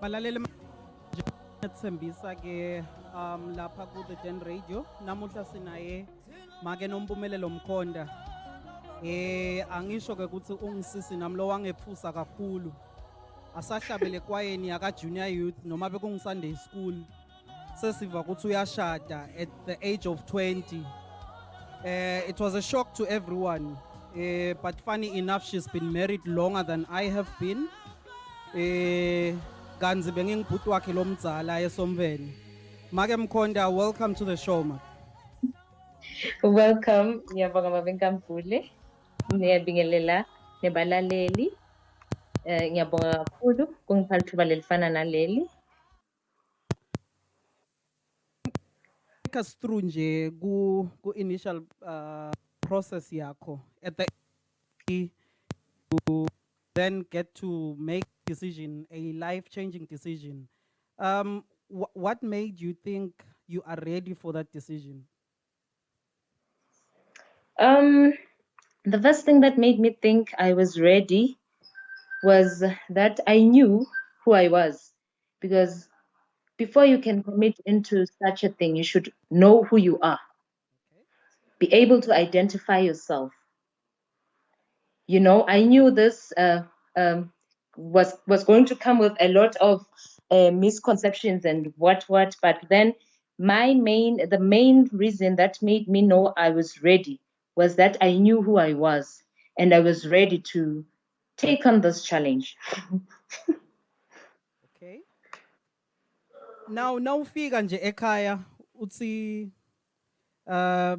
Balalele Tsembisa ke lapha ku the Gen Radio namuhla sinaye make noMpumie Mkhonta angisho ke ukuthi ungisisi nami lo wangephusa kakhulu asahlabele kwayeni yaka junior youth noma bekungu Sunday school sesiva ukuthi uyashada at the age of 20. It was a shock to everyone, but funny enough she's been married longer than I have been. Ganzi bengingibhuti wakhe lomdzala eSomveni. Make Mkhonta, welcome to the show, ma. Welcome, ngiyabonga mabenkamvule. Ngiyabingelela nebalaleli. Ngiyabonga kakhulu kungipha ithuba lelifana naleli. Take us through nje ku initial process yakho at the to then get to make decision, a life-changing decision. What made you think you are ready for that decision? The first thing that made me think I was ready was that I knew who I was, because before you can commit into such a thing, you should know who you are. Be able to identify yourself. You know, I knew this was going to come with a lot of misconceptions and what, but then the main reason that made me know I was ready was that I knew who I was and I was ready to take on this challenge. Okay. Now ufika nje ekhaya uthi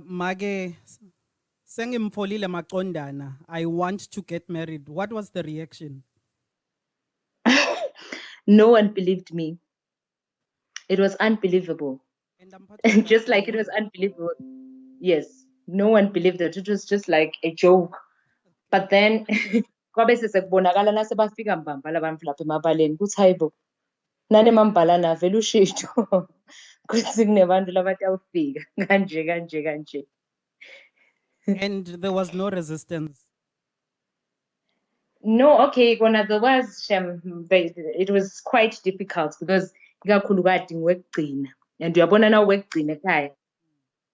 make sengimfolile maqondana, I want to get married. What was the reaction? No one believed me. It was unbelievable. Just like it was unbelievable. Yes, no one believed it. It was just like a joke. But then kwabe sesekubonakala nasebafika mbambala abantu lapha emabaleni kuthi hayibo nani mambala vele ushintsho kuthi kunebantu labathi awufika kanje. And there was no resistance. No, okay, there was it was quite difficult because ikakhulu kade ngiwekugcina and uyabona na uwekugcina ekhaya.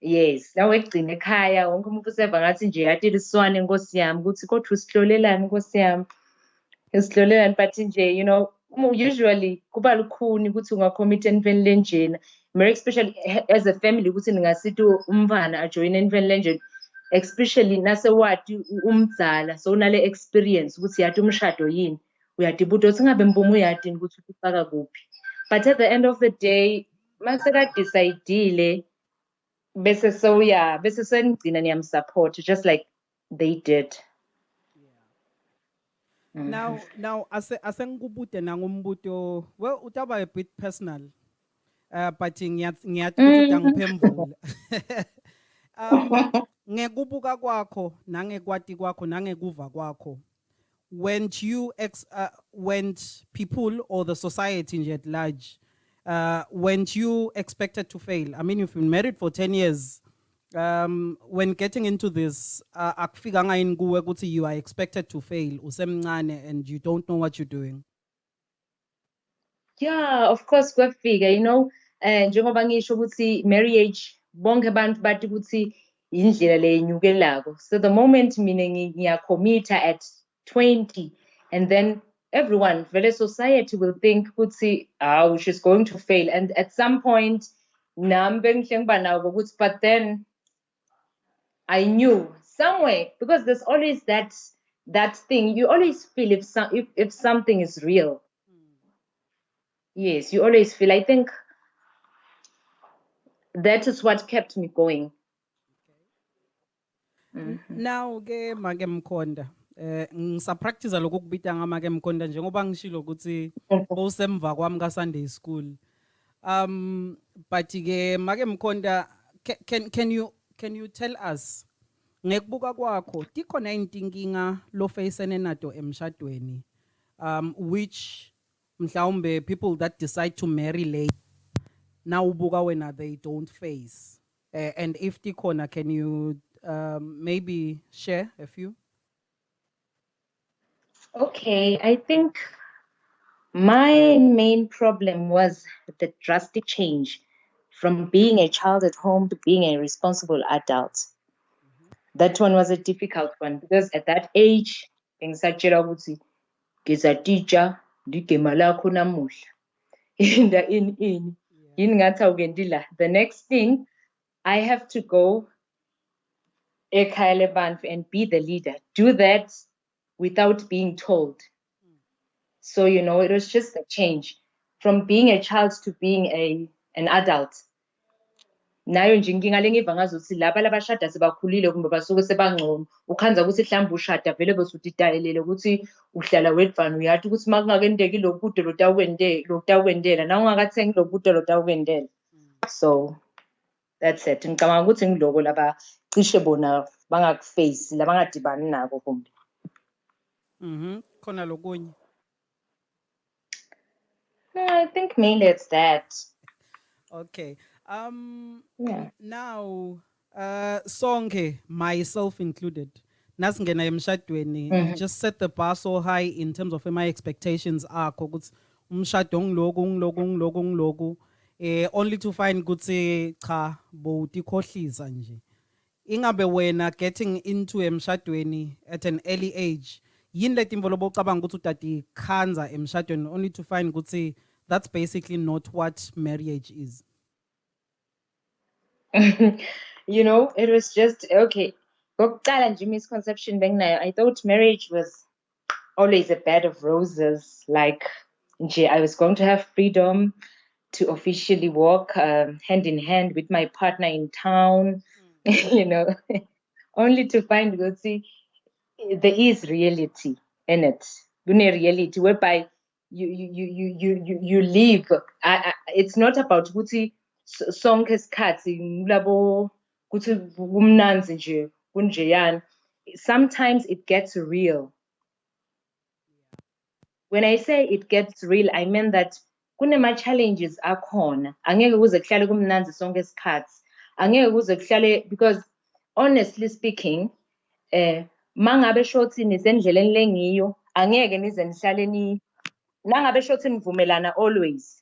Yes, na uwekugcina ekhaya wonke umuntu useva ngathi nje yatile iswane Nkosi yami ukuthi kodwa usihlolelani Nkosi yami. Usihlolelani but nje you know usually kuba lukhuni ukuthi ungacommit entweni lenjena. More especially as a family ukuthi ningasithi umfana ajoin entweni lenjena. Especially nasewati umdzala so unale experience ukuthi yathi umshado yini uyadibuda uthi ngabe Mpumie uyati ukuthi ufaka kuphi. But at the end of the day maseka decidile bese senigcina niyamsupport just like they did. Yeah. Now asengikubude nangumbuto, well utaba a bit personal, but ngiyathi ukuthi uyangiphembula. Ngekubuka kwakho nangekwati kwakho nangekuva kwakho, weren't people or the society nje at large weren't you expected to fail? I mean, you've been married for 10 years. When getting into this, akufika ngayini kuwe ukuthi you are expected to fail usemncane and you don't know what you're doing? Yeah, of course kwafika, you know, njengoba ngisho ukuthi marriage bonke abantu bathi ukuthi indlela lenyukelako. So the moment mina ngiyacommita at 20 and then everyone, vele society will think ukuthi she's going to fail, and at some point but then I knew somewhere, because there's always that thing you always feel if something is real. Yes, you always feel. I think that is what kept me going. Now ke make Mkhonta ngisapractice lokho kubita ngamake Mkhonta njengoba ngishilo ukuthi usemva kwami ka Sunday school. But ke make Mkhonta, can you tell us ngekubuka kwakho tikhona inkinga lo facene nato emshadweni, which mhlawumbe people that decide to marry late now ubuka wena they don't face, and if tikhona, can you maybe share a few? Okay, I think My main problem was the drastic change from being a child at home to being a responsible adult. That one was a difficult one because at that age, bengisatshela ukuthi ngizatitsha ligema lakho namuhla. In yini ngathi awukendi la. The next thing, I have to go ekhaya lebantu and be the leader. Do that without being told. So, it was just a change from being a child to being an adult. Nayo nje inkinga lengiva ngazo ukuthi laba labashada sebakhulile kumbe basuke sebangcono ukhanza ukuthi mhlawumbe ushada vele bese utitayelele ukuthi uhlala wedvana uyathi ukuthi uma kungakendeki lokhu kude lotawukwendela na ungakathengi lokhu kude lotawukwendela. So that's it. Ngicabanga ukuthi ngiloko laba cishe bona bangakuface labangadibani nako kumbe. Khona lokunye. I think mainly it's that. Okay. Yeah. Now, sonke, myself included, nasingena emshadweni, you just set the bar so high in terms of my expectations akho ukuthi umshado ngiloku, only to find ukuthi cha bowutikhohlisa nje. Ingabe wena getting into emshadweni at an early age, yini letimvo lobocabanga ukuthi utati khanza emshadweni only to find ukuthi that's basically not what marriage is. It was just okay. Kokuqala nje misconception benginayo, I thought marriage was always a bed of roses. Like nje I was going to have freedom to officially walk hand in hand with my partner in town, only to find ukuthi there is reality in it. Kune reality whereby you live. It's not about ukuthi sonke isikhathi ngilabo kuthi kumnanzi nje kunjeyani. Sometimes it gets real. When I say it gets real, I mean that kunema challenges akhona. Angeke kuze kuhlale kumnanzi sonke isikhathi. Angeke kuze kuhlale, because honestly speaking, mangabe shothi nisendleleni lengiyo, angeke nize nihlale nangabe shothi nivumelana always.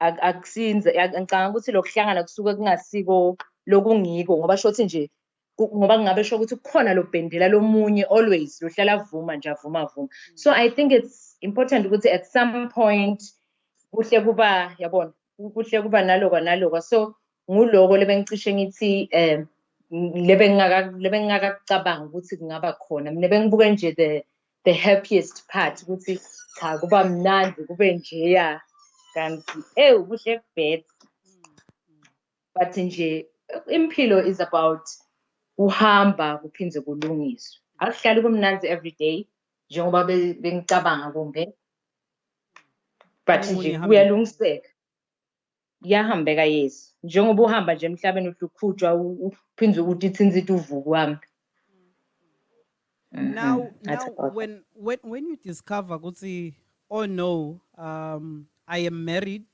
Akusinze ngicabanga ukuthi lokuhlangana kusuke kungasiko lokungiko ngoba shothi nje ngoba ngabe sho ukuthi kukhona lobhendela lomunye always lohlala vuma nje avuma. So I think it's important ukuthi at some point kuhle kuba yabona kuhle kuba naloka so nguloko lebengicishe ngithi lebengakakucabanga ukuthi kungaba khona mina bengibuke nje the happiest part ukuthi cha kuba mnandi kube njeya kanti kuhle kubed. But nje impilo is about uhamba kuphindze kulungiswe. Akuhlali kumnandi every day njengoba bengicabanga kumbe, but nje kuyalungiseka. Iyahambeka yes. Njengoba uhamba nje emhlabeni uhlukujwa uphindze ukuthi ithinzithi uvuka uhambe. Now when you discover ukuthi oh no, I am married,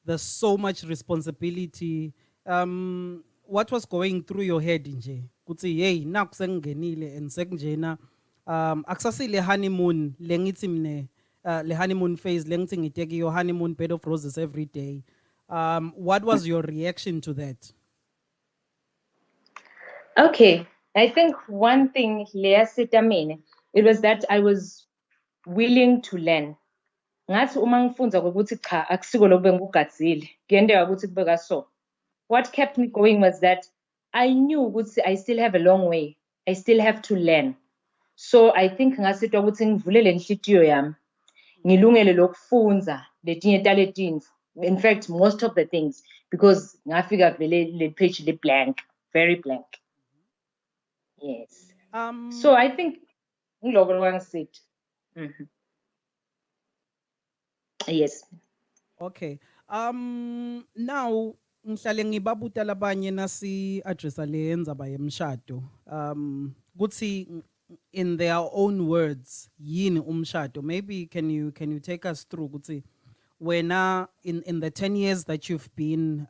there's so much responsibility, what was going through your head nje kuthi hey naku sengingenile and sekunjena akusasile honeymoon lengithi mine le honeymoon phase lengithi ngiteke your honeymoon bed of roses every day. What was your reaction to that? Okay, I think one thing it was that I was willing to learn. Ngathi uma ngifunza ukuthi cha akusiko lokho bengikugadzile kuyendeka ukuthi kubeka so. What kept me going was that I knew ukuthi I still have a long way. I still have to learn. So I think ngasitwa ukuthi ngivulele inhlitiyo yami. Ngilungele lokufunza letinye taletini. In fact, most of the things, because ngafika vele le page le blank, very blank. Yes. So I think ngiloko lwangisit. Yes. Okay. Now ngihlale ngibabuta labanye nasi addressa le yendzaba yemshado. Kuthi in their own words yini umshado. Maybe can you take us through kuthi wena in the 10 years that you've been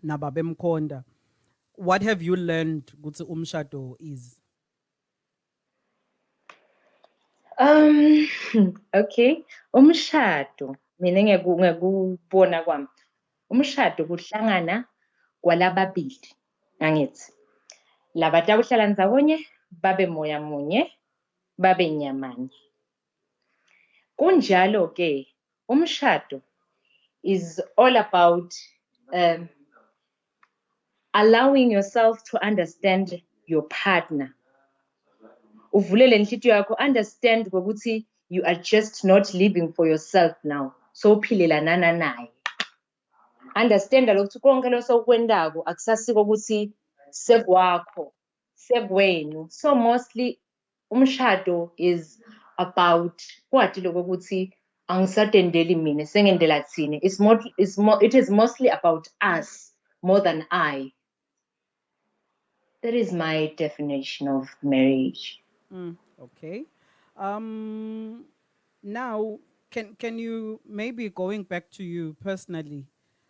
nababe Mkhonta, what have you learned kuthi umshado is? Um, okay. Umshado, mina ngekubona kwami. Umshado kuhlangana kwalababili, angithi. Labantu abahlala ndawonye babe moya munye, babe nyamanye. Kunjalo-ke, umshado is all about allowing yourself to understand your partner. Uvulele inhliziyo yakho, understand ukuthi you are just not living for yourself now. So uphilelana naye. Understand ukuthi konke losokwendako akusasiko ukuthi sekwakho, sekwenu. So mostly umshado is about kwathi lokho ukuthi angisatendeli mina sengendela thini. It is mostly about us more than I. That is my definition of marriage. Okay. Now, can you, maybe going back to you personally,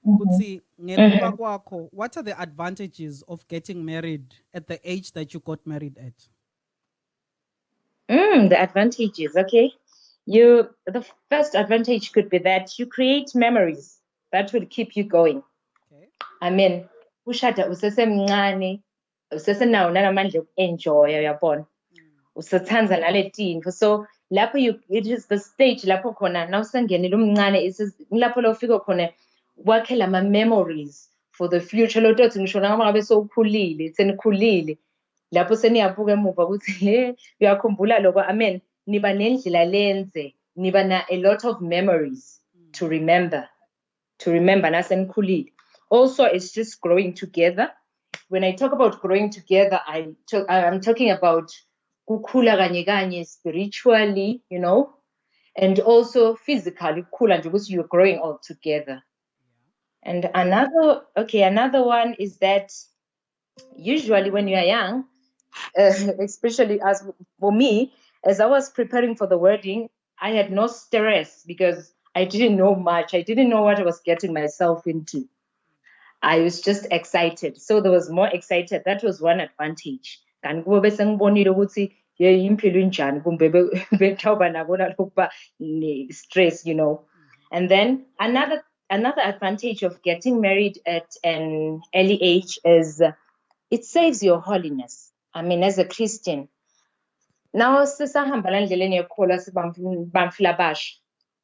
Kutsi, ngemuva kwakho, what are the advantages of getting married at the age that you got married at? The advantages, okay. The first advantage could be that you create memories that will keep you going. Okay. I mean, ushada usesemncane, usesenawo nalamandla enjoy uyabona. Usathanza naletinto. So lapho it is the stage lapho khona nawusengenile umncane lapho lo ufika khona wakhe lama memories for the future. Lo tothi ngisho noma ngabe sowukhulile, senikhulile. Lapho seniyabuka emuva ukuthi uyakhumbula lokho, amen, niba nendlela lenze, niba na a lot of memories to remember nasenikhulile. Also, it's just growing together. When I talk about growing together, I'm talking about kukhula kanye kanye spiritually, you know, and also physically kukhula nje ukuthi you're growing all together. And another one is that usually when you are young, especially as for me, as I was preparing for the wedding, I had no stress because I didn't know much. I didn't know what I was getting myself into. I was just excited. So there was more excited. That was one advantage. Kanti kube bese ngibonile ukuthi impilo injani kumbe bethoba nabo nalokuba stress, you know. And then another advantage of getting married at an early age is it saves your holiness. I mean, as a Christian, now sisahamba la ndleleni yekholwa sibamfila basha,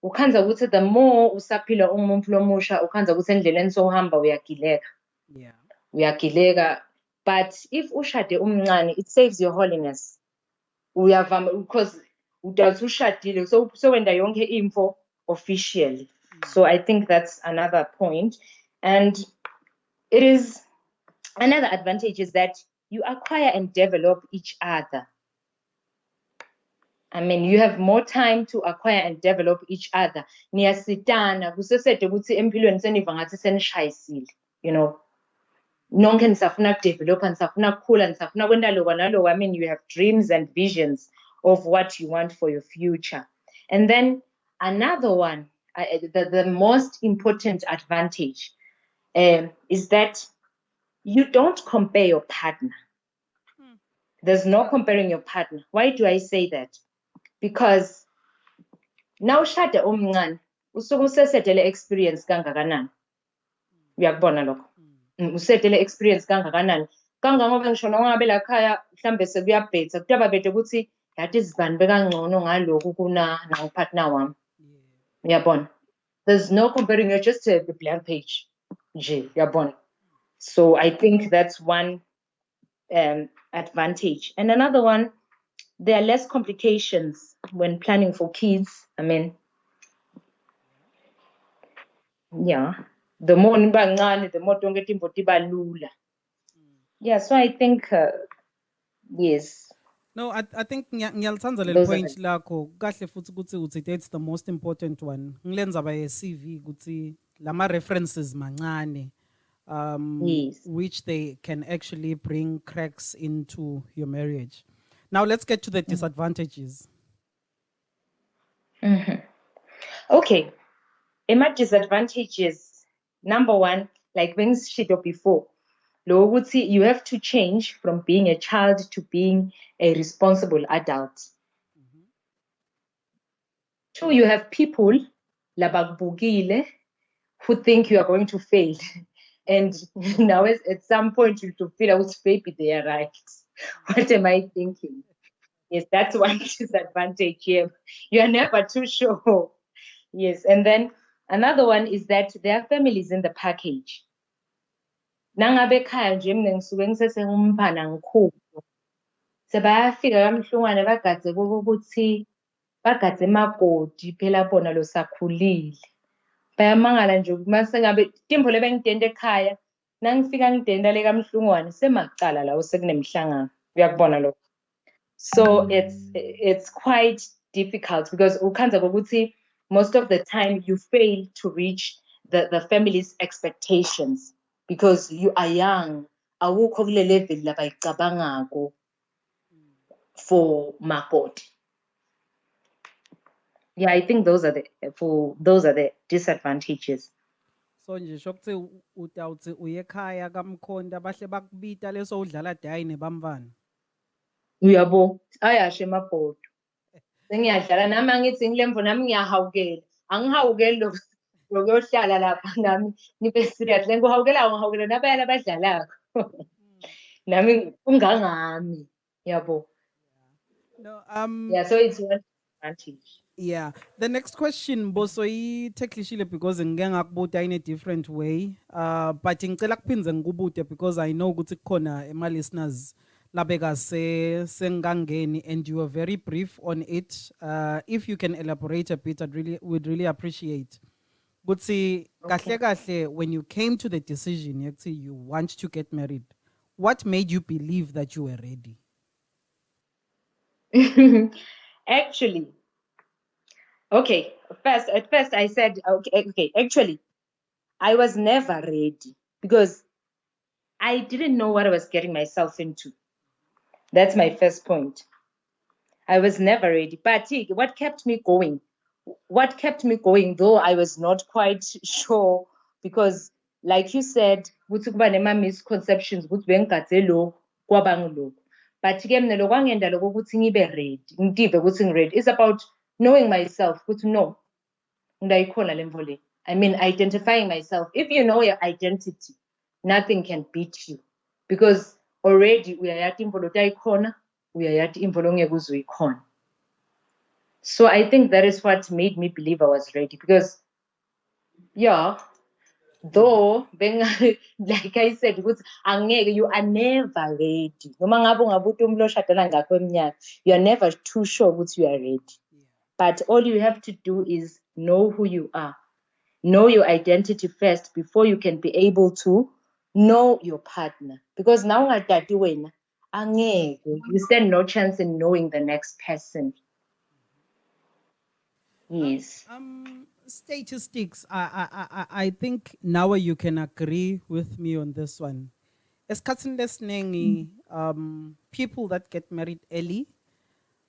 ukhanza ukuthi the more usaphila umuntu lomusha, ukhanza ukuthi endleleni sohamba uyagileka. Yeah. Uyagileka. But if ushade umncane, it saves your holiness. Uyavama because udathi ushadile, so wenda yonke info officially. So I think that's another point. And it is another advantage is that you acquire and develop each other. I mean, you have more time to acquire and develop each other. Niyasitana, kusesede ukuthi empilweni seniva ngathi senishayisile, you know. Nonke nisafuna kudevelopa, nisafuna kukhula, nisafuna kwenda lokwa nalokwa. I mean, you have dreams and visions of what you want for your future. And then another one, the most important advantage is that you don't compare your partner. There's no comparing your partner. Why do I say that? Because now ushade umncane usuke usesedele experience kangakanani. Uyakubona lokho? Usedele experience kangakanani. Kangangoba ngisho noma ngabe la khaya mhlambe sekuyabhetha kutaba bethe ukuthi yathi izibani bekangcono ngalokhu kuna partner wami. Uyabona? There's no comparing, you're just a blank page. Nje, uyabona? So I think that's one advantage. And another one, there are less complications when planning for kids. I mean, yeah, the more nibancane, the more tonke timbo tiba lula. Yeah, so I think yes. No, I think ngiyalithanza leli point lakho kahle futhi ukuthi that's the most important one. Ngilenza by a CV ukuthi lama references mancane. Yes. Which they can actually bring cracks into your marriage. Now let's get to the disadvantages. Okay, my disadvantages. Number one, like when shared before, you have to change from being a child to being a responsible adult. Two, you have people labakubukile who think you are going to fail. And now at some point you to feel out maybe they are right. What am I thinking? Yes, that's one disadvantage here. You are never too sure. Yes, and then another one is that there are families in the package. Nangabe ekhaya nje mina ngisuke ngisesengumphana ngikhulu. Sebayafika kamhlungwane bagadze kokuthi bagadze emakoti phela bona losakhulile. Bayamangala nje mase ngabe timbo lebengidenda ekhaya nangifika ngidenda le kamhlungwane semacala lawo sekunemhlangano. Uyakubona lokho. So it's quite difficult because ukhanza kokuthi most of the time you fail to reach the family's expectations because you are young. Awukho kule level labayicabangako for makoti. Yeah, I think those are the disadvantages. So nje shokuthi utawuthi uye ekhaya kaMkhonta bahle bakubita leso udlala dayi nebamvana. Uyabo ayashe emabhodo. Sengiyadlala nami angithi ngilemvo nami ngiyahawukela. Angihawukeli lokuyohlala lapha nami nibe serious. Ngihawukela nabayala abadlalako. Nami ungangami. Yabo. No, Yeah, so it's one advantage. Yeah. The next question boso iteklishile because ngike ngakubuta in a different way. But ngicela kuphindze ngikubute because I know ukuthi kukhona ema listeners labeka sengangeni and you were very brief on it. If you can elaborate a bit, would really appreciate. Ukuthi kahle when you came to the decision you want to get married, what made you believe that you were ready? Actually, okay. At first I said, okay. Actually, I was never ready because I didn't know what I was getting myself into. That's my first point. I was never ready. But what kept me going? Though I was not quite sure, because like you said, kuthi kuba misconceptions ukuthi bengigadze lokho kwabanga lokho. But ke mina lokwangenda lokho ukuthi ngibe ready, ngitive ukuthi ngiready. It's about knowing myself ukuthi no, ndayikhona lemvo le. I mean, identifying myself. If you know your identity, nothing can beat you. Because already uyayati imvo lotayikhona, uyayati imvo longeke uzoyikhona. So I think that is what made me believe I was ready. Because, yeah, though, like I said, you are never ready. You are never too sure what you are ready. But all you have to do is know who you are. Know your identity first before you can be able to know your partner. Because now you stand no chance in knowing the next person. Yes. Statistics. I think now you can agree with me on this one. Esikhathini lesiningi, people that get married early,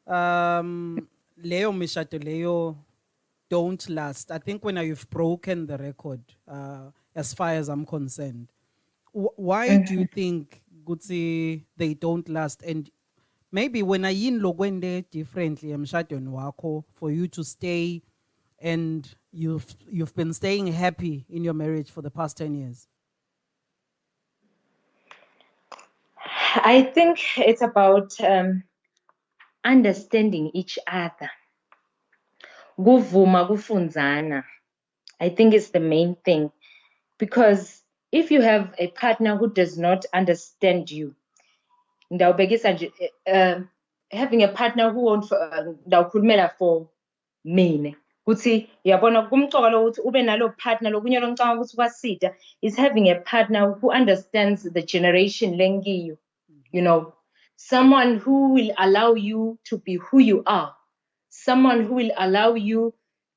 leyo mishado leyo don't last. I think when you've broken the record, as far as I'm concerned. Why do you think Gutsi they don't last? And maybe when I in logwende differently, emshadweni wakho for you to stay, and you've been staying happy in your marriage for the past 10 years? I think it's about understanding each other. Kuvuma kufunzana. I think it's the main thing. Because if you have a partner who does not understand you, having a partner who won't for me. Ukuthi yabona kumcoka lo ukuthi ube nalo partner lokunye lo ngicanga ukuthi kwasida is having a partner who understands the generation lengiyo, you know, someone who will allow you to be who you are, someone who will allow you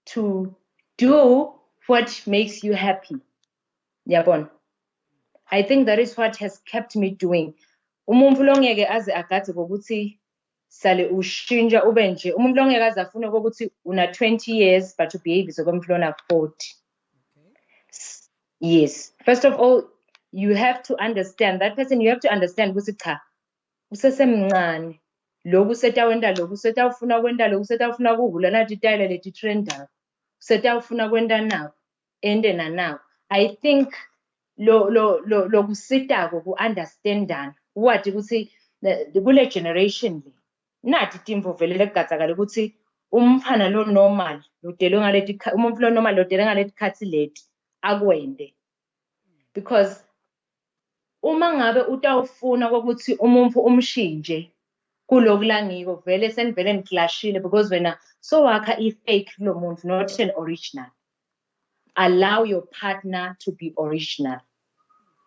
to do what makes you happy. Yabona, I think that is what has kept me doing. Umuntu longeke aze agadze kokuthi sale ushintsha ube nje umuntu longeke aze afune ukuthi una 20 years but ubehave sokomflona 40. Yes, first of all you have to understand that person. You have to understand ukuthi cha usesemncane, lokhu setawenda lokhu setawufuna kwenta lokhu setawufuna kuhula nathi itayela leti trendayo setawufuna kwenta nakho ende nanakho. I think lo kusitako ku-understandana wathi ukuthi kule generation le nathi timvo vele lekugatsakala ukuthi umfana lo normal lodelwe ngaleti umuntu lo normal lodelwe ngaleti khathi leti akwende, because uma ngabe utawufuna ukuthi umuntu umshintshe kuloku langiko vele senivele niklashile, because wena sowakha i-fake kulo muntu, not an original. Allow your partner to be original.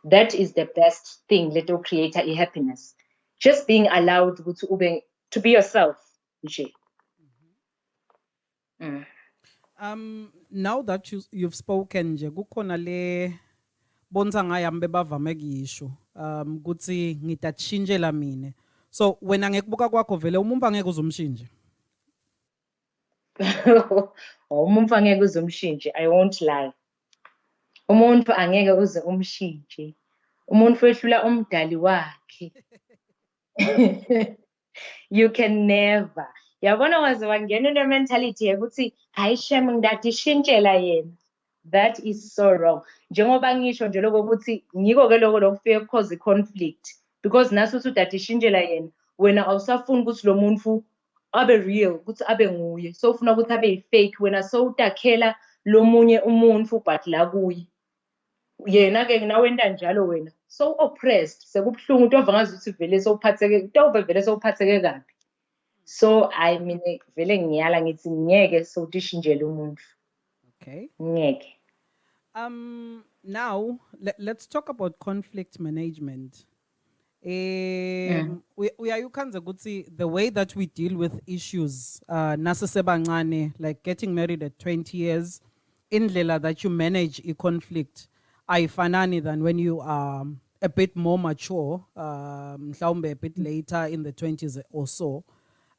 That is the best thing that will create a happiness. Just being allowed to be yourself. Now that you've spoken nje kukhona le bonza ngayami bebavame kuyisho ukuthi ngitatshintshela mina. So wena ngekubuka kwakho vele umuntu angeke uzumshintshe. Umuntu angeke uzumshintshe, I won't lie. Umuntu angeke uze umshintshe. Umuntu wehlula umdali wakhe. You can never. Yabona waze wangena une mentality yokuthi hayi shem ngidatishintshela yena. That is so wrong. Njengoba ngisho nje lokho ukuthi ngiko ke lokho lokufike cause conflict, because naso uthi udatishintshela yena wena awusafuni ukuthi lo muntu abe real, ukuthi abe nguye. So ufuna ukuthi abe fake wena, so utakhela lo munye umuntu but la kuye. Yena ke nawenda njalo wena so oppressed, sekubhlungu utova ngazi ukuthi vele sowuphatheke, utova vele sowuphatheke kabi. So I mean vele ngiyala ngithi ngeke sowutishintshela umuntu. Okay. Ngeke. Now let's talk about conflict management. Uyayukhanza ukuthi the way that we deal with issues nasesebancane, like getting married at 20 years, indlela that you manage a conflict ayifanani than when you are a bit more mature, mhlawumbe a bit later in the 20s or so.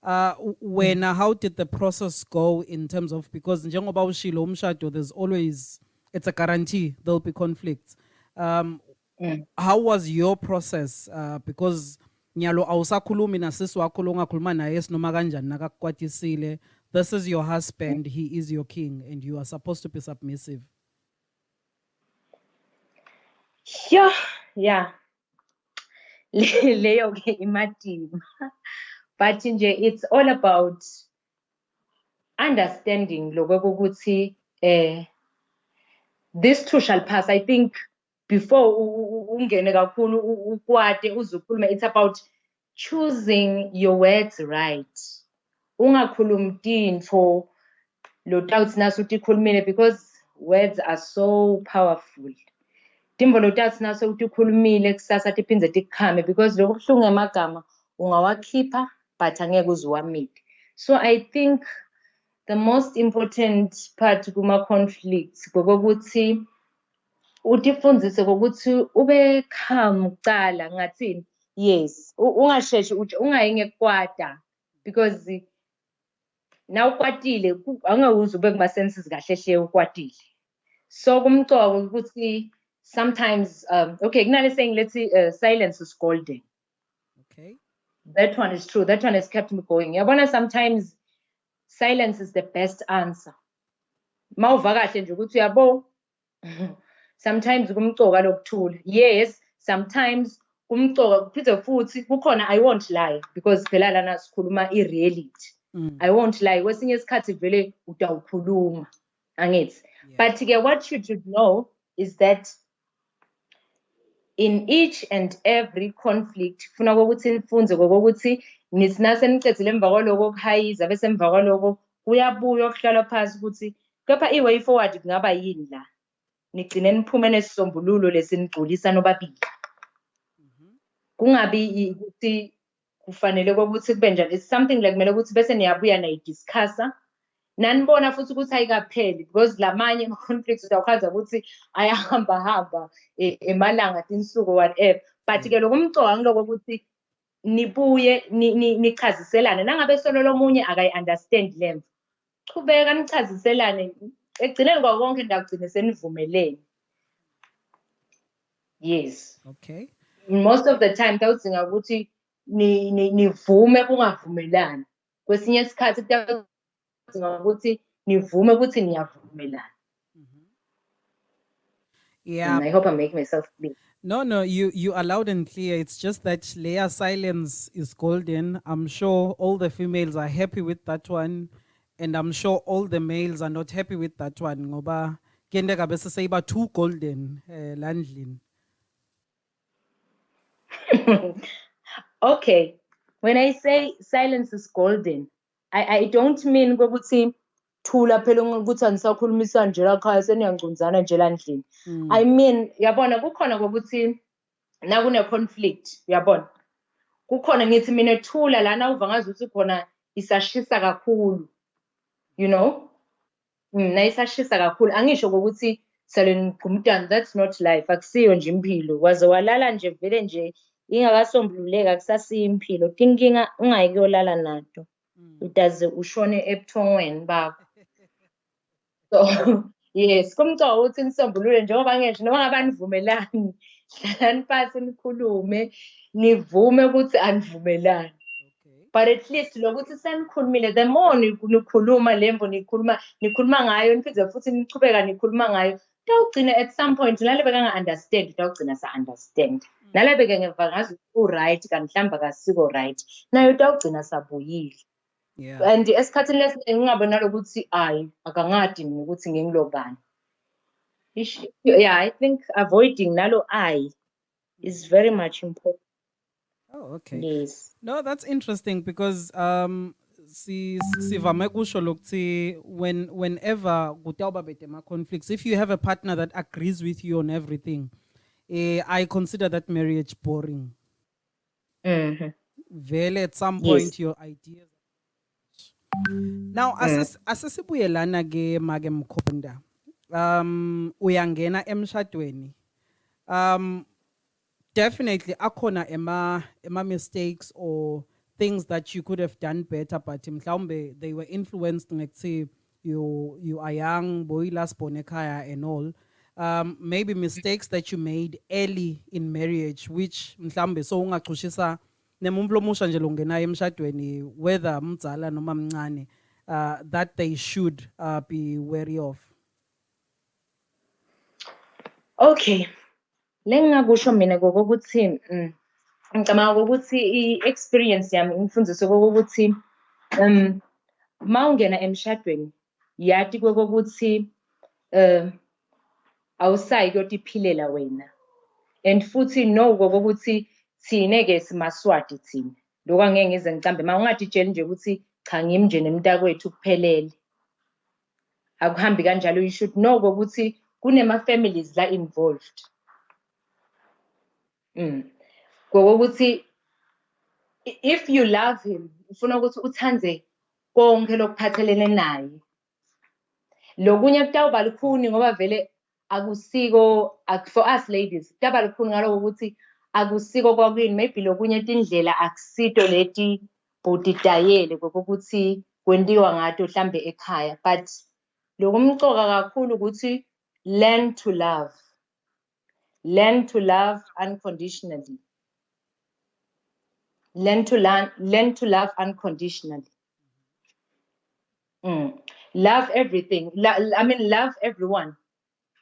How did the process go in terms of, because njengoba ushilo umshado, there's always, it's a guarantee there'll be conflicts. How was your process? Because nyalo awusakhulumi nasisi wakho lo ungakhuluma naye noma kanjani nakakukwatisile. This is your husband, he is your king, and you are supposed to be submissive. Yeah. Leyo ke imatima. But nje it's all about understanding lokho ukuthi this too shall pass. I think before ungene kakhulu ukwate uzukhuluma, it's about choosing your words right. Ungakhulumi tinto lo tawuthi naso utikhulumile, because words are so powerful. Timbo lo tawuthi naso utikhulumile kusasa tiphindze tikhame, because lokho kuhlungu emagama ungawakhipha but angeke uzuwamile. So I think the most important part kuma conflicts kokuthi utifundzise kokuthi ube calm kucala, ngathini, yes, ungasheshi ungayi ngekwata, because now ukwatile angawuze ube kuma senses kahle hle ukwatile. So kumcoka ukuthi sometimes okay, kunale saying let's silence is golden. Okay, that one is true, that one has kept me going. Yabona sometimes silence is the best answer. Mawuva kahle nje ukuthi uyabo sometimes kumcoka lokuthula. Yes, sometimes kumcoka kuphinde futhi kukhona I won't lie, because phela lana sikhuluma i-reality. I won't lie, kwesinye isikhathi vele utawukhuluma angithi. But what you should know is that in each and every conflict funa kokuthi nifunze kokuthi nithi nase nicedzile emva kwaloko kuhayiza bese emva kwaloko kuyabuya okuhlala phansi ukuthi kepha i-way forward kungaba yini la, nigcine niphume nesisombululo lesinigculisa nobabili. Kungabi ukuthi kufanele kokuthi kube njani, it's something like kumele ukuthi bese niyabuya nayidiscussa nanibona futhi ukuthi ayikapheli, because lamanye ama-conflicts utawukhaza ukuthi ayahamba emalanga tinsuku whatever. But ke lokho umcoka ngiloko ukuthi nibuye nichaziselane, nangabe solo lomunye akayi-understand lemvu, chubeka nichaziselane, ekugcineni kwa konke ndagcine senivumelene. Yes. Okay. Most of the time tawudzinga ukuthi nivume kungavumelani. Kwesinye isikhathi kuyadinga ukuthi nivume ukuthi niyavumelana. Yeah. I hope I make myself clear. No, you are loud and clear. It's just that Leah's silence is golden. I'm sure all the females are happy with that one, and I'm sure all the males are not happy with that one. Ngoba kende ka bese say ba too golden, landlin. Okay, when I say silence is golden, I don't mean ukuthi thula phela ukuthi anisakhulumisana nje la khaya seniyangcunzana nje landlini. I mean, yabona kukhona ukuthi na kune conflict, yabona. Kukhona ngithi mina thula lana uva ngazi ukuthi khona isashisa kakhulu. You know? Na isashisa kakhulu. Angisho ukuthi saleni ngumntana, that's not life. Akusiyo nje impilo. Waze walala nje vele nje ingakasombululeka kusasiyo impilo. Tinkinga ungayike yolala nato. Udaze ushone ebuthongweni bakho. So yes, kumcoka ukuthi nisombulule njengoba ngisho noma ngabe anivumelani. Hlalani phansi nikhulume, nivume ukuthi anivumelani. But at least lokuthi senikhulumile, the more nikhuluma lembo nikhuluma ngayo niphinde futhi nichubeka nikhuluma ngayo, tawugcina at some point nalebe kanga-understand tawugcina sa-understand. Nalebe ke ngeva ngazi u-right kanti mhlawumbe akasiko right, nayo tawugcina sabuyile. Yeah. And esikhathini lesiningi ungabe nalokuthi ayi akangadi mina ukuthi ngingilobani. Yeah, I think avoiding nalo I is very much important. Oh, okay. Yes. No, that's interesting because sivame kusho lokuthi whenever kutawuba betema conflicts, if you have a partner that agrees with you on everything, I consider that marriage boring. Vele at some point Yes. your ideas. Now, asesibuyelana ke make Mkhonta. Uyangena emshadweni. Definitely akhona ema mistakes or things that you could have done better, but mhlawumbe they were influenced ngekuthi you are young, boy last born ekhaya and all. Maybe mistakes that you made early in marriage, which mhlawumbe so ungachushisa nemumuntu lomusha nje longena emshadweni whether mdzala noma mncane, that they should be wary of. Okay. Lengakusho mina kokuthi ngicabanga ukuthi i-experience yami imfundiso kokuthi mawungena emshadweni yati kokuthi awusayi kuyotiphilela wena, and futhi no kokuthi thine ke simaswati thina lokho angeke ngize ngicambe mawungatitsheli nje ukuthi cha ngimi nje nemntakwethu kuphelele, akuhambi kanjalo. You should know kokuthi kunema families la involved. Kokuthi if you love him ufuna ukuthi uthande konke lokuphathelene naye. Lokunye kutawuba lukhuni ngoba vele akusiko for us ladies kutawuba lukhuni ngaloko ukuthi akusiko kwakini, maybe lokunye tindlela akusito leti botidayele kokuthi kwentiwa ngato mhlambe ekhaya, but lokumcoka kakhulu ukuthi learn to love unconditionally. Learn to love unconditionally. Love everything. Love everyone.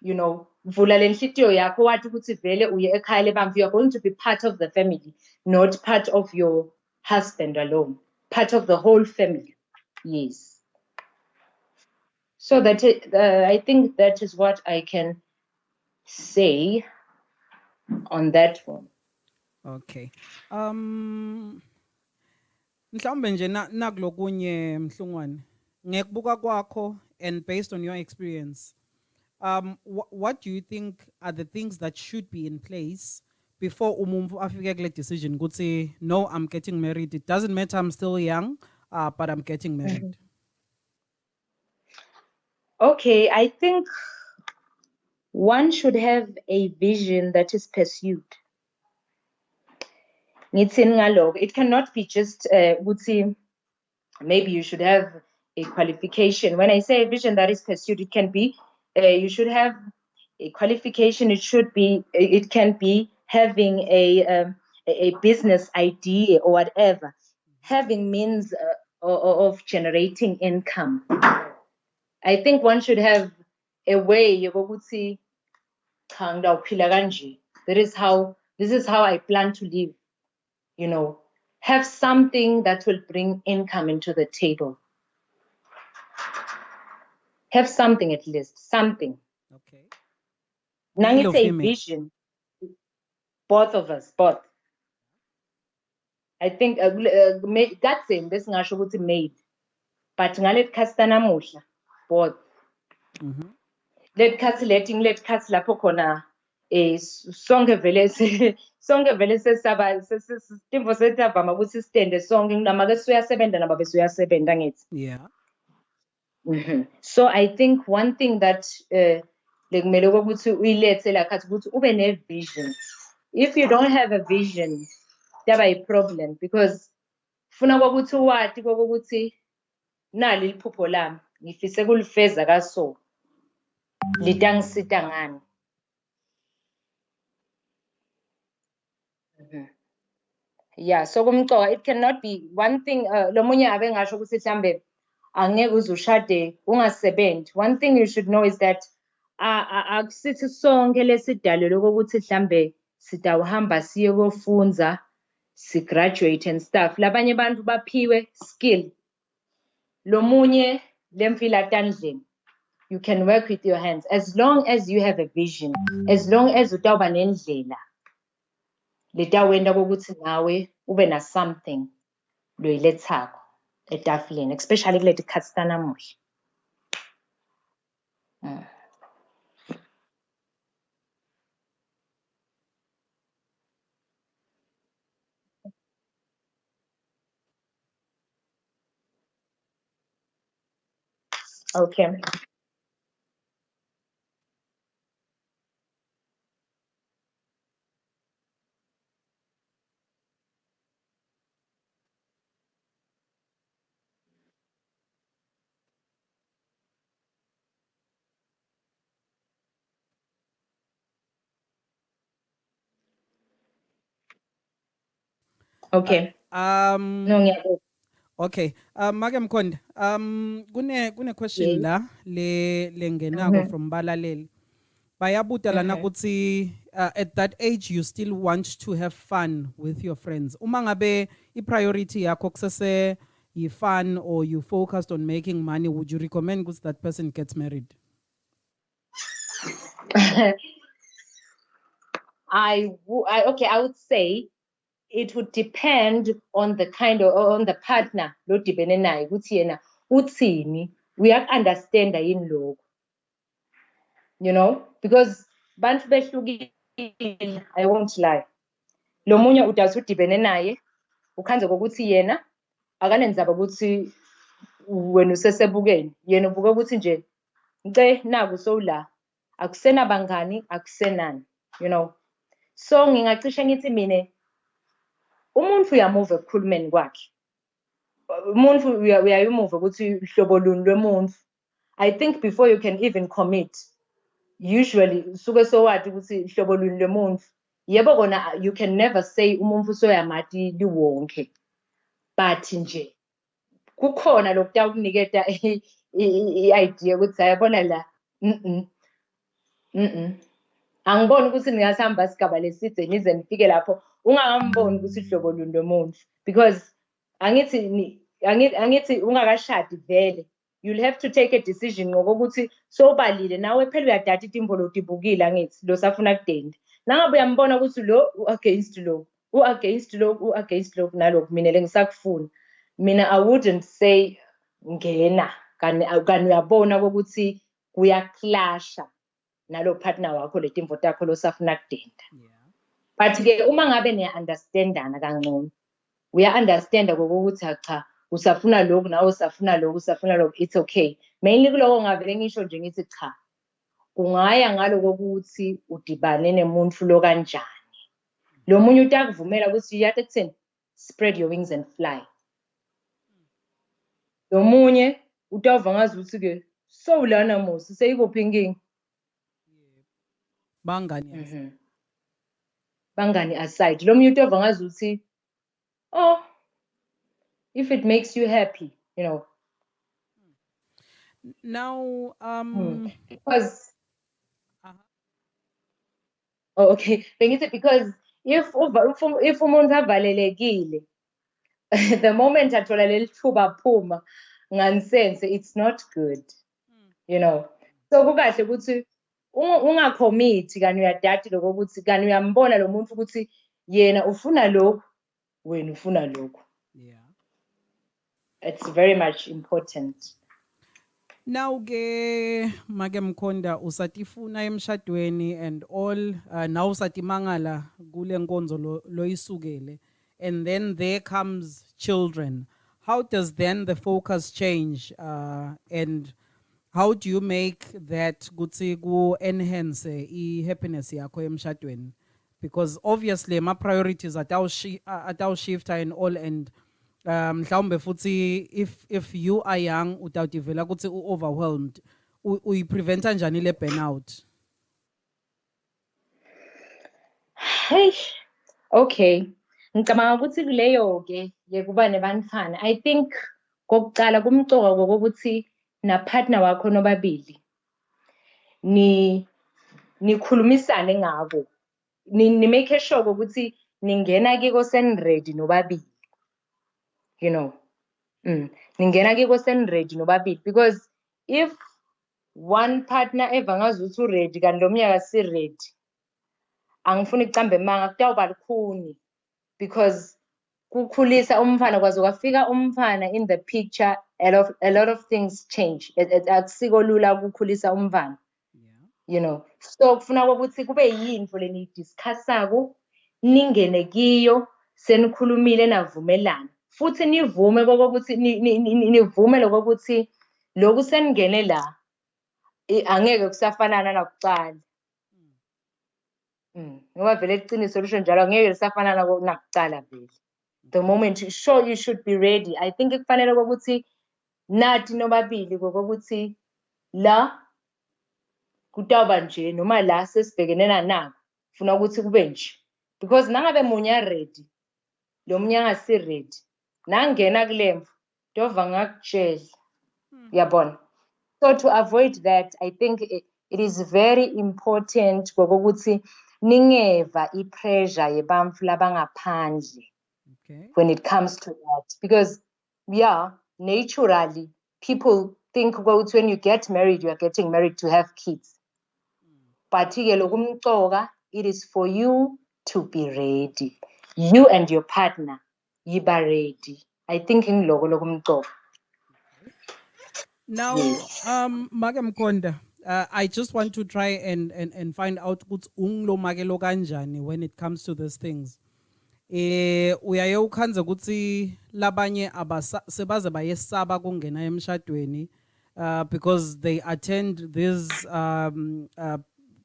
You know, vula lenhlitiyo yakho wathi ukuthi vele uye ekhaya lebamfu, you are going to be part of the family, not part of your husband alone, part of the whole family. Yes. So that I think that is what I can say on that one. Okay. Mhlawumbe nje nakulokunye Mhlungwane ngekubuka kwakho and based on your experience, what do you think are the things that should be in place before umuntu afike kule decision ukuthi no, I'm getting married, it doesn't matter I'm still young, but I'm getting married? Okay, I think one should have a vision that is pursued. It cannot be just maybe you should have a qualification. When I say a vision that is pursued, it can be you should have a qualification. It can be having a a business idea or whatever, having means of generating income. I think one should have a way yokuthi cha ngidawuphila kanje. This is how I plan to live. You know, have something that will bring income into the table. Have something at least, something. Okay. Now Male or it's a female? vision. Both of us, both. I think that's him. This ngasho ukuthi made. But ngalet khathi namuhla, both. Let khathi lapho khona sonke vele sesaba sesifo sesavama ukuthi sitende sonke noma ke suyasebenza noma besuyasebenza ngithi. Yeah. So I think one thing that lekumele ukuthi uyilethe la khathi ukuthi ube ne vision. If you don't have a vision, daba a problem because funa ukuthi wati ukuthi nali liphupho lami ngifise kulifeza kaso litangisita ngani. Yeah, so kumcoka it cannot be one thing lomunye abe ngasho ukuthi mhlambe angeke uzushade ungasebenzi. One thing you should know is that akusithi sonke lesidalelwe ukuthi mhlambe sitawuhamba siye kofunza si graduate and stuff. Labanye bantu baphiwe skill. Lomunye lemfila tandleni. You can work with your hands as long as you have a vision, as long as utawuba nendlela letawenda kokuthi nawe ube na something loyilethako etafuleni, especially kuleti khathi tanamuhla. Okay. Okay. No, ngiyabonga. Okay. Make Mkhonta, kune question Yes. la lengenako from balaleli. Bayabuta lana kuthi at that age you still want to have fun with your friends. Uma ngabe i-priority yakho kusese yi-fun or you focused on making money, would you recommend ukuthi that person gets married? I would say it would depend on the on the partner lodibene naye ukuthi yena uthini uyaku-understanda yini lokho, you know, because bantu behlukile, I won't lie. Lo munye udase udibene naye ukhanze kokuthi yena akanenzaba ukuthi wena usesebukeni, yena ubuke ukuthi nje naku sowula akusenabangani akusenani, you know. So ngingacishe ngithi mina umuntu uyamuva ekukhulumeni kwakhe. Umuntu uyayimuva ukuthi uhlobo luni lwemuntu. I think before you can even commit, usually suke sowati ukuthi uhlobo luni lwemuntu. Yebo kona you can never say umuntu soyamati liwonke. But nje kukhona lokutawukuniketa i-idea ukuthi ayabona la angiboni ukuthi ningasihamba sigaba leside nize nifike lapho ungangamboni ukuthi uhlobo luni lomuntu because angithi ungakashadi vele you'll have to take a decision ngokuthi sobalile nawe phela uyadata itimbo lotibukile angithi lo safuna kudenda nangabe uyambona ukuthi lo against lo against lo against lo nalokho mina lengisakufuna mina I wouldn't say ngena kani uyabona ukuthi kuyaclasha nalo partner wakho letimvo takho losafuna kudenda. But ke uma ngabe niya-understandana kangcono uya-understanda kokuthi cha usafuna lokhu nawe usafuna lokhu it's okay. Mainly kuloko ngavele ngisho nje ngithi cha kungaya ngalo kokuthi udibane nemuntu lo kanjani. Lo munye utakuvumela ukuthi yathi kuthini spread your wings and fly. Lo munye utava ngazi ukuthi ke sowulana musi seyikuphi inkinga. Bangani. bangani aside lo munye utova ngazuthi oh if it makes you happy, you know. Now, Because uh-huh. oh, okay, bengithi because if umuntu avalelekile the moment athola leli thuba phuma nganisense it's not good, you know. So kukahle ukuthi ungakhomithi kani uyadati lokho ukuthi kani uyambona lo muntu ukuthi yena ufuna lokhu wena ufuna lokhu. Yeah. It's very much important. Now ke Mkhonta usatifuna emshadweni and all now usatimangala kule nkonzo loyisukele, and then there comes children. How does then the focus change and how do you make that kutsi ku enhance I happiness yakho emshadweni? Because obviously my priorities atau shifter and all, and mhlawumbe futhi if you are young utawudivela ukuthi overwhelmed uyipreventa njani le burnout? Hey, okay. Ngicabanga ukuthi kuleyo ke kuba nebantfana. I think kokuqala kumcoka kokuthi na partner wakho nobabili nikhulumisane ngako. Ni make sure ukuthi ningena kiko senready nobabili. You know. Ningena kiko senready nobabili, because if one partner ever ngazuthi ready kanti lo mnyaka si ready, angifuni icambe manga kutawuba lukhuni, because kukhulisa umfana kwaze kwafika umfana in the picture a lot of things change. Akusiko lula ukukhulisa umfana. You know, so kufuna ukuthi kube yinto lenidiscussako, ningene kiyo senikhulumile navumelana, futhi nivume kokuthi nivume lokuthi lokhu seningene la angeke kusafanana nakuqala. Ngoba vele iqiniso lisho njalo angeke lisafanana nakuqala vele. The moment sure you should be ready. I think kufanele kokuthi nathi nobabili kokuthi la kutawuba nje noma la sesibhekenena nako ufuna ukuthi kube nje, because nangabe munye ready lo munye angasi ready nangena kulemvu dova ngakutshela, uyabona. So to avoid that, I think it is very important kokuthi ningeva I-pressure yebantfu labangaphandle when it comes to that, because naturally people think about when you get married, you are getting married to have kids. But it is for you to be ready. You and your partner, yiba ready. I think Now, Mkhonta, I just want to try and find out when it comes to these things. Uyaye ukhanze ukuthi labanye sebaze bayesaba kungena emshadweni because they attend these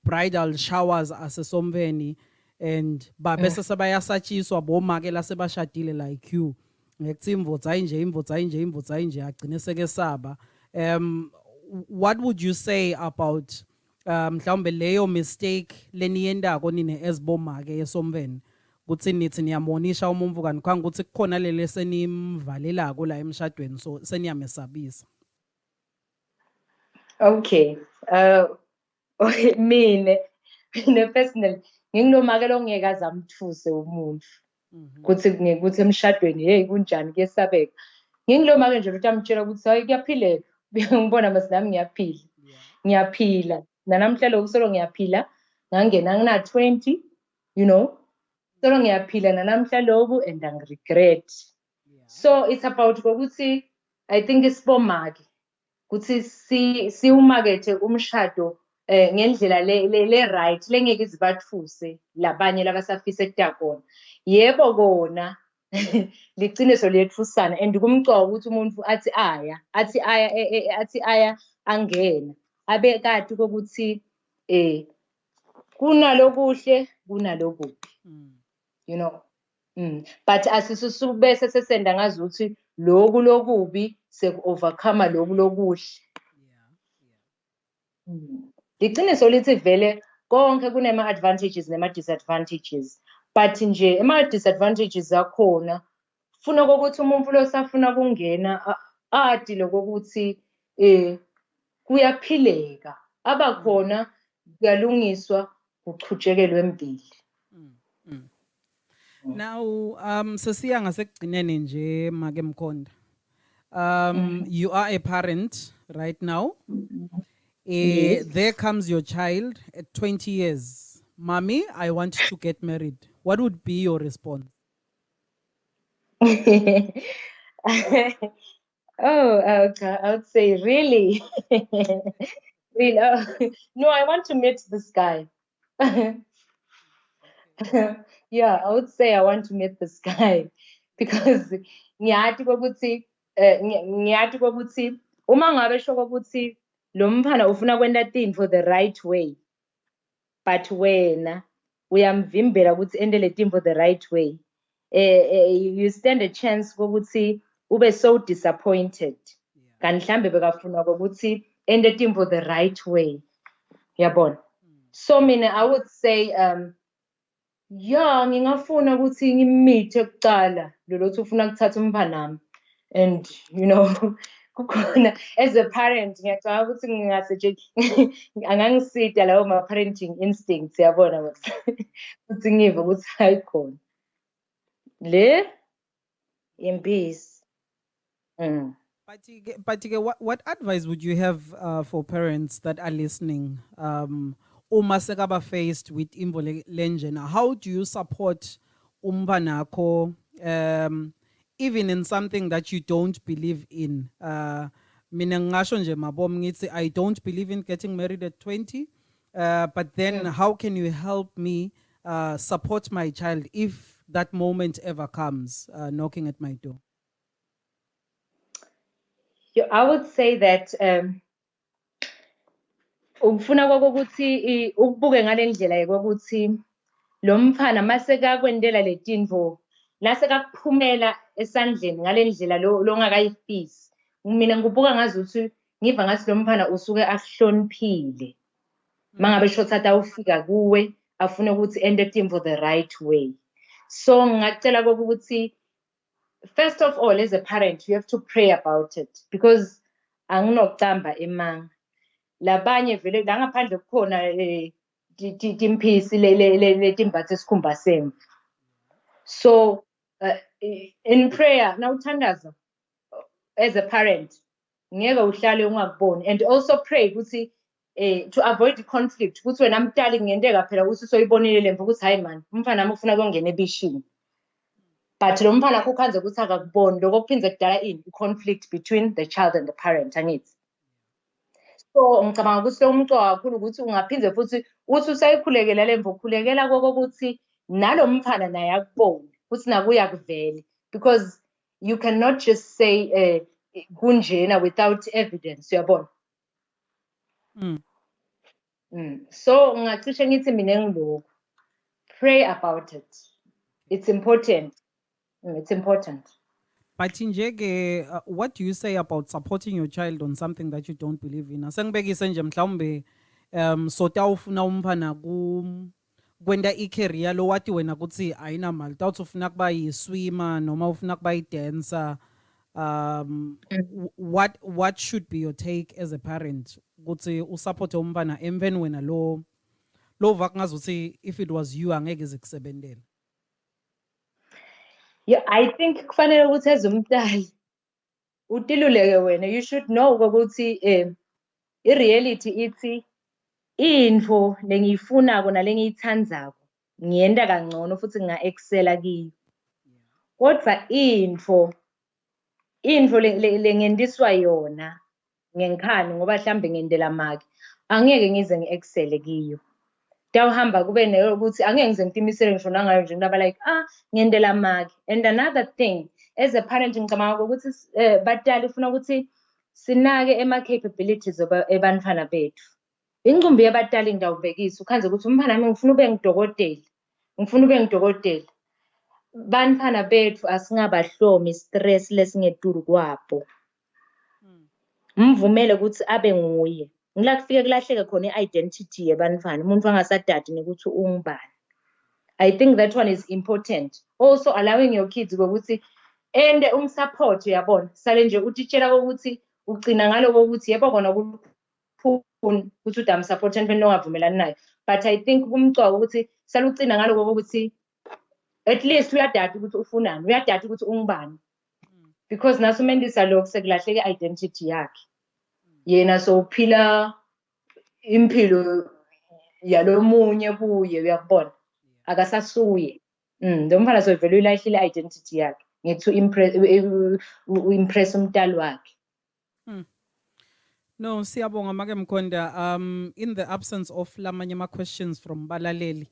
bridal showers asesomveni, and babese sebayasatshiswa bomake la sebashadile like you ngekuthi imvutsa inje agcine seke saba. What would you say about mhlawumbe leyo mistake leniyendako nine ezibomake esomveni, kuthi nithi niyamonisha umumvu kani khanga ukuthi kukhona lele senimvalelako la emshadweni so seniyamesabisa? Okay. Mina personally nginginomake longeke azamthuse umuntu kuthi emshadweni hey kunjani kuyesabeka. Ngingilomake nje ukuthi amtshela ukuthi hayi kuyaphileka, ngibona mase nami ngiyaphila nanamhla lokhu solo ngiyaphila, ngangena ngina 20, you know, solo ngiyaphila nanamhla lokhu and angiregret. So it's about ukuthi I think isibomake ukuthi siumakethe umshado ngendlela le right lengeke izibathuse labanye labasafisa ekutakona. Yebo kona liqiniso liyethusana, and kumcoka ukuthi umuntu athi aya angena abe kade kokuthi kunalokuhle kunalokubi, you know. But asisubese sesenda ngazuthi lokhu lokubi seku-overcome lokhu lokuhle. Liqiniso lithi vele konke kunema-advantages nema-disadvantages, but nje ama-disadvantages akhona funa kokuthi umuntu losafuna kungena adi lokuthi kuyaphileka abakhona kuyalungiswa kuchutshekelwe embili. Now sesiya ngasekugcineni nje make Mkhonta. You are a parent right now. Yes. There comes your child at 20 years. Mommy, I want to get married. What would be your response? Okay, I would say, really? Really? No, I want to meet this guy. Yeah, I would say I want to meet this guy because ngiyathi kokuthi uma ngabe sho kokuthi lo mfana ufuna kwenta tintfo the right way, but wena uyamvimbela ukuthi ende le tintfo the right way, you stand a chance kokuthi ube so disappointed. Kanti mhlambe bekafuna kokuthi ende tintfo the right way. Yabona? So mina I would say yeah, ngingafuna ukuthi ngimithe kuqala lothi ufuna kuthatha umfanami, and you know kukhona as a parent ngiyacabanga ukuthi angangisida lawo ma-parenting instincts yabona ukuthi ngive ukuthi hayikhona le impisi. But what advice would you have for parents that are listening? Uma sekaba faced with imvo lenjena, how do you support umbanako even in something that you don't believe in? Mina ngasho nje mabom ngithi I don't believe in getting married at 20, but then how can you help me support my child if that moment ever comes knocking at my door? I would say that ukufuna kokuthi ukubuke ngalendlela yokuthi lo mfana mase kakwendela letintfo lase kakuphumela esandleni ngalendlela lo ngakayifisi, mina ngibuka ngazuthi ngiva ngathi lo mfana usuke akuhloniphile mangabe shothatha ufika kuwe afune ukuthi ende tintfo the right way. So ngicela kokuthi first of all, as a parent, you have to pray about it because anginocamba emanga labanye vele la ngaphandle kukhona timphisi letimbatha isikhumba semvu. So in prayer nawuthandaza as a parent ngeke uhlale ungakuboni, and also pray ukuthi to avoid conflict ukuthi wena mdali ngenteka phela ukuthi soyibonile lemvu ukuthi hayi man umfana nami ufuna kongena ebishini, but lo mfana kukhanze ukuthi akakuboni lokho kuphindze kudala conflict between the child and the parent, angithi? So ngicabanga ukuthi lo muntu kakhulu ukuthi ungaphindze futhi uthi usayikhulekela lemvu ukhulekela kokuthi nalo mfana naye akubone ukuthi nakuye akuvele, because you cannot just say kunjena without evidence, uyabona? So ngingacishe ngithi mina ngilokho, pray about it. It's important. It's important. But njeke, what do you say about supporting your child on something that you don't believe in? Asengibekise nje mhlawumbe sotawufuna umfana kwenda i-career lo wathi wena kuthi ayina mali tawuthi ufuna kuba yi-swimmer noma ufuna kuba yi-dancer, what should be your take as a parent ukuthi usupporte umfana emveni wena lo vaka ngazuthi if it was you angeke zikusebenzele? Yeah, I think kufanele ukuthi as umntali utiluleke wena, you should know ukuthi i-reality ithi info lengiyifunako nalengiyithandzako ngiyenta kangcono futhi nga-excela kiyo, kodwa info lengentiswa yona ngenkhani ngoba mhlambe ngendela make angeke ngize ngi-excele kiyo. Tawuhamba kube neyokuthi angeke ngize ngitimisele ngisho nangayo nje ngaba like ngendela make. And another thing, as a parent ngicabanga ukuthi batali ufuna ukuthi sinake ema-capabilities ebantfana bethu. Incumbi yabatali ngidawubhekisa ukhanze ukuthi umfana wami ngifuna ube ngidokotela. Bantfana bethu asingabahlomi stress lesingetulu kwabo. Mvumele ukuthi abe nguye. Ngila kufike kulahleke khona i-identity yebantfana, umuntu angasadadi nekuthi ungubani. I think that one is important. Also allowing your kids ukuthi and support uyabona sale nje utitshela ukuthi ugcina ngaloko ukuthi yebo kona kuphuni ukuthi uthi amsupport and ongavumelani naye, but I think kumcwako ukuthi sale ugcina ngaloko ukuthi at least uyadada ukuthi ufunani, uyadada ukuthi ungubani, because naso mendisa lokho sekulahleke identity yakhe yena, so uphila impilo yalomunye kuye, uyakubona akasasuye. Lo mfana sovele uyilahlile identity yakhe ngethu impress umntali wakhe. No, siyabonga make Mkhonta. In the absence of lamanye ma questions from balaleli,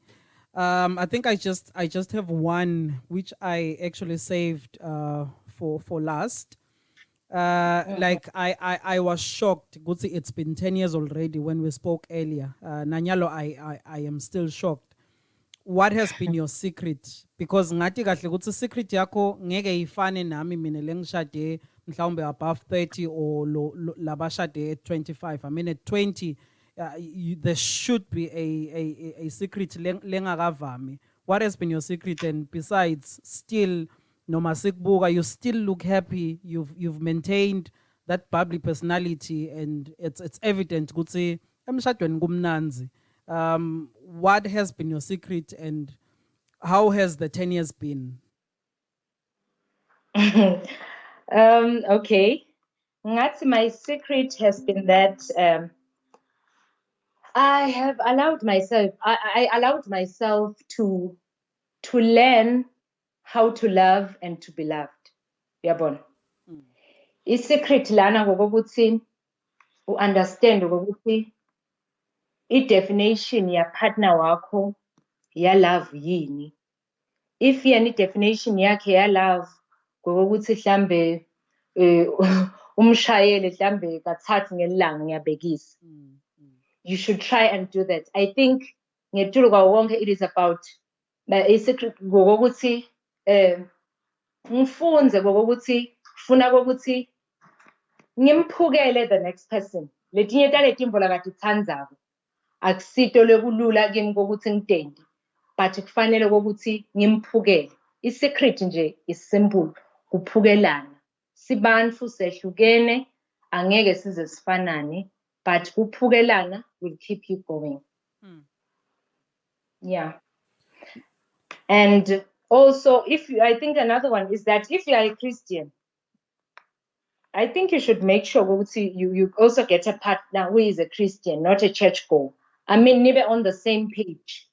I think I just have one which I actually saved for last. Like I was shocked. Gutsi, it's been 10 years already when we spoke earlier. Nanyalo, I am still shocked. What has been your secret? Because ngati kahle kutsi secret yakho ngeke ifane nami mina lengishade mhlawumbe above 30 or labashade at 25. I mean at 20 there should be a secret lengakavami. What has been your secret? And besides, still noma sikbuka, you still look happy. You've maintained that bubbly personality, and it's evident kutsi emshadweni kumnanzi. What has been your secret, and how has the 10 years been? Okay. My secret has been that I have allowed myself, I allowed myself to learn how to love and to be loved. Yabona. I-secret lana ngokuthi u-understand ukuthi i-definition ya partner wakho ya love yini. If yena i-definition yakhe ya love ngokuthi mhlambe umshayele mhlambe kathathu ngelanga ngiyabhekisa. You should try and do that. I think ngetulu kwawo wonke it is about i-secret ngokuthi ngifunze ngokuthi funa ukuthi ngimphukele the next person. Letinye taletimbo lakade tsandzako akusito lekulula kimi kokuthi ngitende, but kufanele kokuthi ngimphukele. I-secret nje is simple, kuphukelana. Sibantu sehlukene, angeke size sifanane, but kuphukelana will keep you going. Yeah. And also, I think another one is that if you are a Christian, I think you should make sure you also get a partner who is a Christian, not a churchgoer. I mean, nibe on the same page.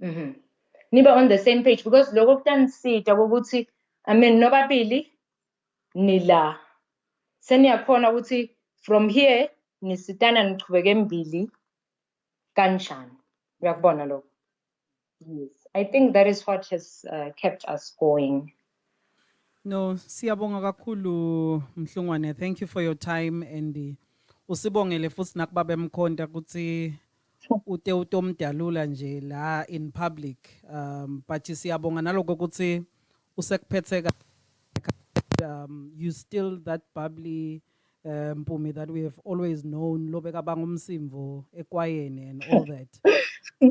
Nibe on the same page, because loko kutanisita ukuthi, I mean, nobabili nila. Seniyakhona ukuthi from here nisitana nichubeke mbili kanjani. Uyakubona lokho? Yes. I think that is what has kept us going. No, siyabonga kakhulu Mhlungwane. Thank you for your time, and usibongele futhi nakubabe Mkhonta ukuthi ute utomdalula nje la in public. But siyabonga naloko ukuthi usekuphethe you still that bubbly Mpumie that we have always known, lobeka bangumsimvo ekwayeni and all that.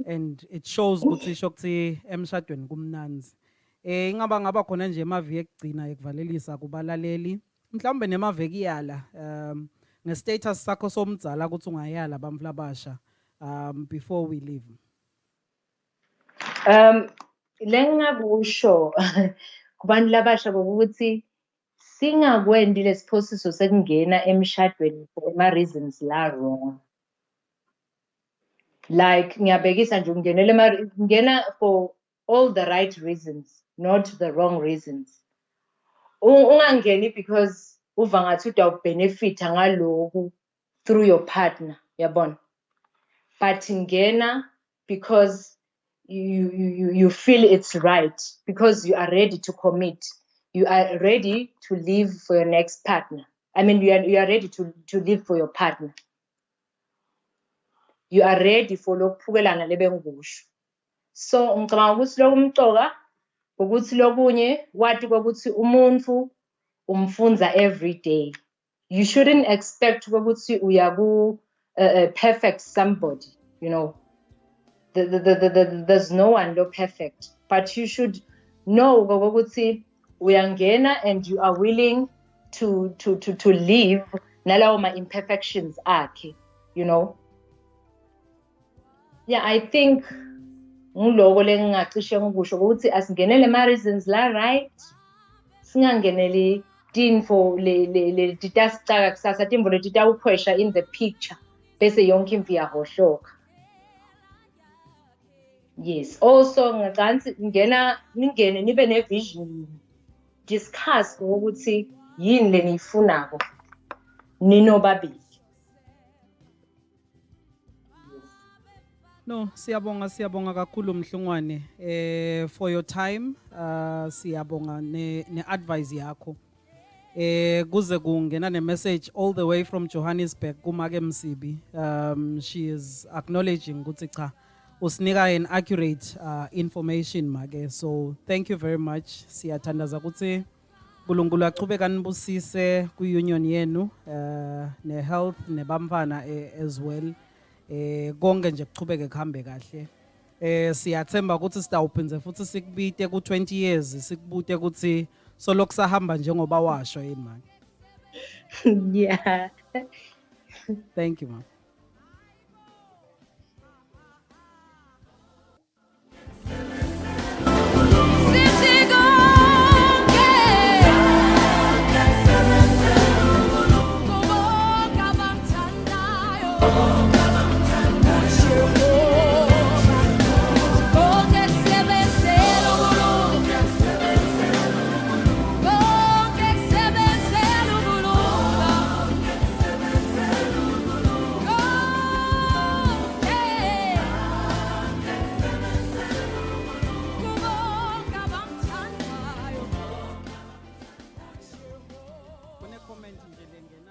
And it shows ukuthi shokthi emshadweni kumnanzi. Ngaba khona nje emavi ekugcina ekuvalelisa kubalaleli. Mhlawumbe nemaveki yala nge-status sakho somdzala ukuthi ungayala bamfla basha before we leave. Lengakusho kubantu labasha ukuthi singakwendi lesiphosiso sekungena emshadweni for ama-reasons la wrong. Like ngiyabhekisa nje ngena for all the right reasons, not the wrong reasons. Ungangeni because uva ngathi utawubenefita ngaloku through your partner, yabona. But ngena because you feel it's right, because you are ready to commit. You are ready to live for your next partner. I mean, you are ready to live for your partner. You are ready for lokuphukelana lebengikusho. So ngicabanga ukuthi lokho umcoka ukuthi lokunye wathi ukuthi umuntu umfunza every day. You shouldn't expect ukuthi uyaku perfect somebody, you know. there's no one perfect, but you should know ukuthi uyangena and you are willing to live nalawo ma imperfections akhe, you know. Yeah, I think nguloko lengingacishe ngikusho ukuthi asingenele ma reasons la right, singangeneli tinfo le titasicaka kusasa, tinfo le titawukhwesha in the picture bese yonke impi yahohloka. Yes, also ngicabanga ningene nibe ne-vision, discuss ukuthi yini le niyifunako ninobabili. No, siyabonga kakhulu Mhlungwane for your time. Siyabonga ne advice yakho. Kuze kungena ne message all the way from Johannesburg kumake Msibi. She is acknowledging ukuthi cha usinika an accurate information make. So thank you very much. Siyathandaza ukuthi uNkulunkulu aqhubeka nibusise ku union yenu ne health ne bamfana as well. Konke nje kuqhubeke kuhambe kahle. Siyathemba ukuthi sitawuphinze futhi sikubite ku 20 years sikubute ukuthi soloko sahamba njengoba washo yini manje. Yeah. Thank you, ma'am.